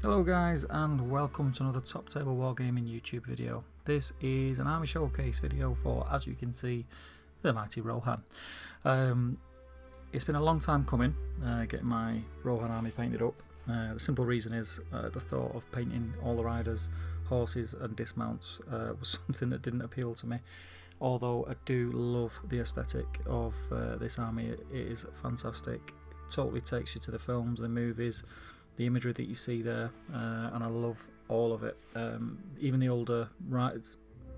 Hello guys, and welcome to another Top Table Wargaming YouTube video. This is an army showcase video for, as you can see, the mighty Rohan. It's been a long time coming, getting my Rohan army painted up. The simple reason is the thought of painting all the riders, horses and dismounts was something that didn't appeal to me. Although I do love the aesthetic of this army, it is fantastic. It totally takes you to the films, the movies, the imagery that you see there, and I love all of it. Even the older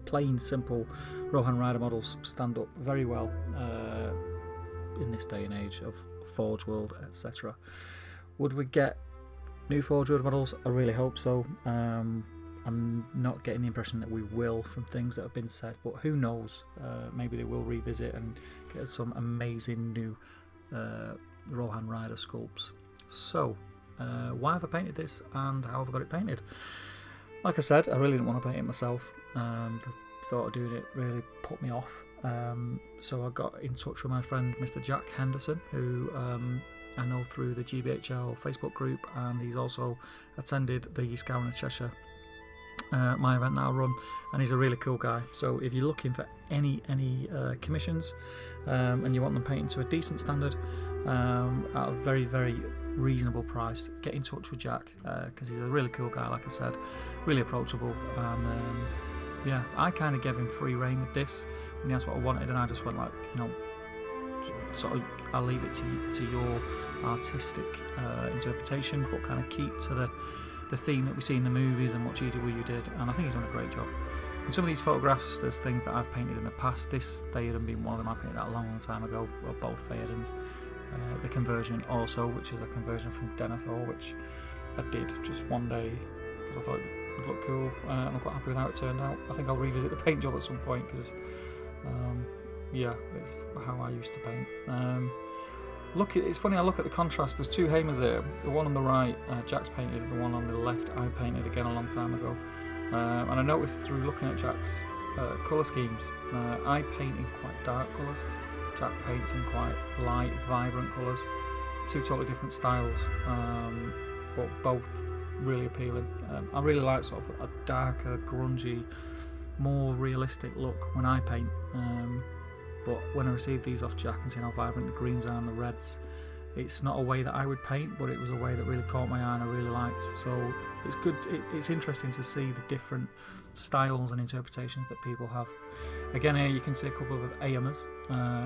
plain simple Rohan rider models stand up very well in this day and age of Forge World, etc. Would we get new Forge World models? I really hope so. I'm not getting the impression that we will from things that have been said, but who knows, maybe they will revisit and get some amazing new Rohan rider sculpts. So why have I painted this and how have I got it painted? Like I said, I really didn't want to paint it myself. The thought of doing it really put me off. So I got in touch with my friend Mr. Jack Henderson, who I know through the GBHL Facebook group, and he's also attended the Scouring of Cheshire, my event that I run, and he's a really cool guy. So if you're looking for any commissions and you want them painted to a decent standard at a very, very reasonable price, get in touch with Jack, because he's a really cool guy, like I said, really approachable, and yeah, I kind of gave him free rein with this, and that's what I wanted, and I just went like, you know, sort of, I'll leave it to your artistic interpretation, but kind of keep to the theme that we see in the movies and what you did, and I think he's done a great job. In some of these photographs, there's things that I've painted in the past. This Theoden being one of them, I painted that a long time ago, well, both Theodens. The conversion also, which is a conversion from Denethor, which I did just one day because I thought it would look cool, and I'm quite happy with how it turned out. I think I'll revisit the paint job at some point because yeah, it's how I used to paint. It's funny, I look at the contrast. There's two Hamers here. The one on the right, Jack's painted, the one on the left I painted again a long time ago. And I noticed through looking at Jack's colour schemes, I paint in quite dark colours. Jack paints in quite light, vibrant colours. Two totally different styles, but both really appealing. I really like sort of a darker, grungy, more realistic look when I paint. But when I received these off Jack and seeing how vibrant the greens are and the reds, it's not a way that I would paint, but it was a way that really caught my eye and I really liked. So it's good. It's interesting to see the different styles and interpretations that people have. Again, here you can see a couple of Aemers.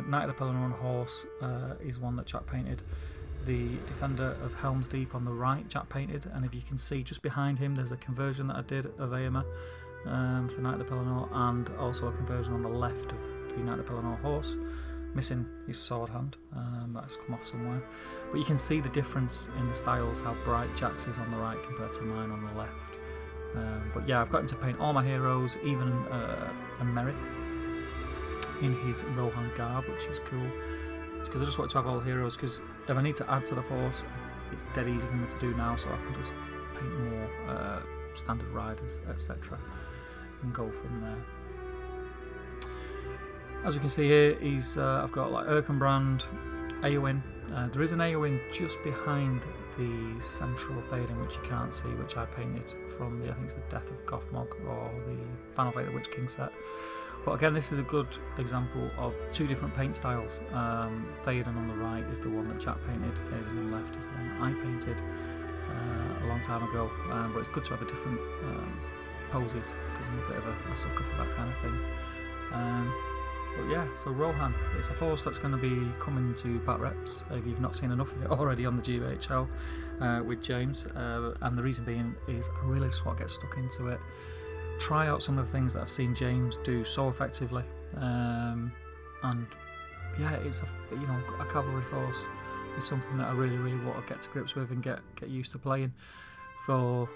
Knight of the Pelennor on Horse is one that Jack painted. The Defender of Helm's Deep on the right, Jack painted, and if you can see just behind him, there's a conversion that I did of Aemer for Knight of the Pelennor, and also a conversion on the left of the Knight of the Pelennor horse, missing his sword hand. That's come off somewhere, but you can see the difference in the styles, how bright Jack's is on the right compared to mine on the left. But yeah, I've got him to paint all my heroes, even a Merrick in his Rohan garb, which is cool, because I just want to have all the heroes, because if I need to add to the force, it's dead easy for me to do now, so I can just paint more standard riders, etc., and go from there. As we can see here, I've got like Erkenbrand, Eowyn. There is an Eowyn just behind the central Theoden, which you can't see, which I painted from I think it's the Death of Gothmog or the Final Fate of the Witch King set. But again, this is a good example of two different paint styles. Theoden on the right is the one that Jack painted, Theoden on the left is the one that I painted a long time ago. But it's good to have the different poses, because I'm a bit of a sucker for that kind of thing. But yeah, so Rohan, it's a force that's going to be coming to Bat Reps if you've not seen enough of it already on the GBHL with James. And the reason being is I really just want to get stuck into it, try out some of the things that I've seen James do so effectively, and yeah, it's a cavalry force is something that I really, really want to get to grips with and get used to playing, for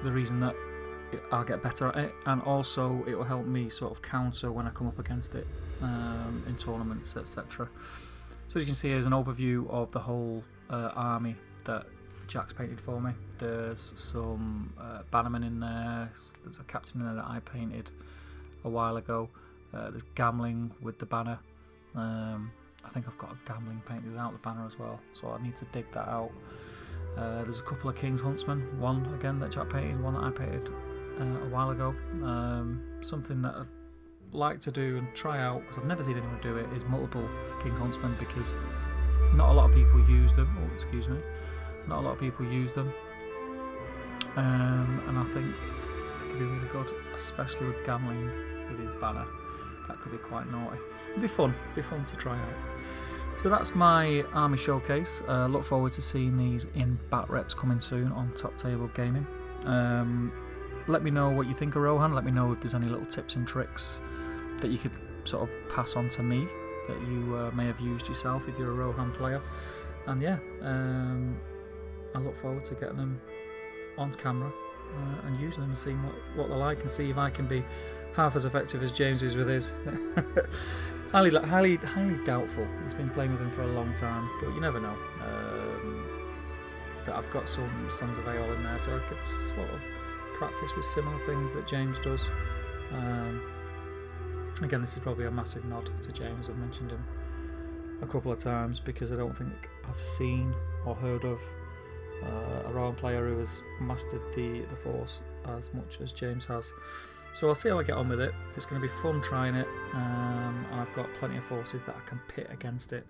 the reason that I'll get better at it, and also it will help me sort of counter when I come up against it in tournaments, etc. So as you can see, here's an overview of the whole army that Jack's painted for me. There's some bannermen in there, there's a captain in there that I painted a while ago, there's Gamling with the banner. I think I've got a Gamling painted without the banner as well, so I need to dig that out. There's a couple of King's Huntsmen, one again that Jack painted, one that I painted a while ago. Something that I'd like to do and try out, because I've never seen anyone do it, is multiple King's Huntsmen, because not a lot of people use them. Oh, excuse me. Not a lot of people use them. And I think it could be really good, especially with Gamling with his banner. That could be quite naughty. It'd be fun to try out. So that's my army showcase. Look forward to seeing these in bat reps coming soon on Top Table Gaming. Let me know what you think of Rohan. Let me know if there's any little tips and tricks that you could sort of pass on to me that you may have used yourself if you're a Rohan player. And yeah, I look forward to getting them on camera and using them and seeing what they're like, and see if I can be half as effective as James is with his. highly doubtful. He's been playing with them for a long time, but you never know. That I've got some Sons of Ale in there, so I could sort of practice with similar things that James does. Again, this is probably a massive nod to James. I've mentioned him a couple of times because I don't think I've seen or heard of a Rohan player who has mastered the Force as much as James has. So I'll see how I get on with it. It's going to be fun trying it, and I've got plenty of forces that I can pit against it.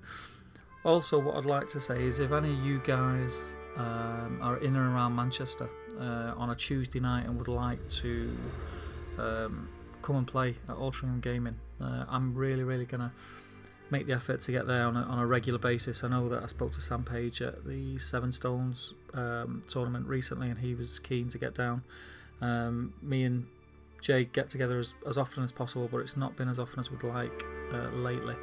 Also, what I'd like to say is if any of you guys are in and around Manchester on a Tuesday night and would like to come and play at Altrincham Gaming, I'm really going to make the effort to get there on a regular basis. I know that I spoke to Sam Page at the Seven Stones tournament recently, and he was keen to get down. Me and Jay get together as often as possible, but it's not been as often as we'd like lately.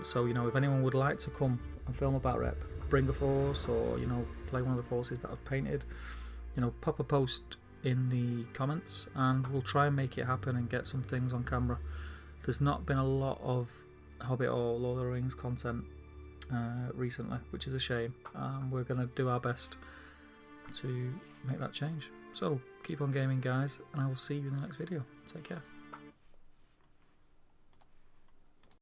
So you know, if anyone would like to come and film a bat rep, bring a force, or you know, play one of the forces that I've painted, you know, pop a post in the comments and we'll try and make it happen and get some things on camera. There's not been a lot of Hobbit or Lord of the Rings content recently, which is a shame. We're going to do our best to make that change. So keep on gaming, guys, and I will see you in the next video. Take care.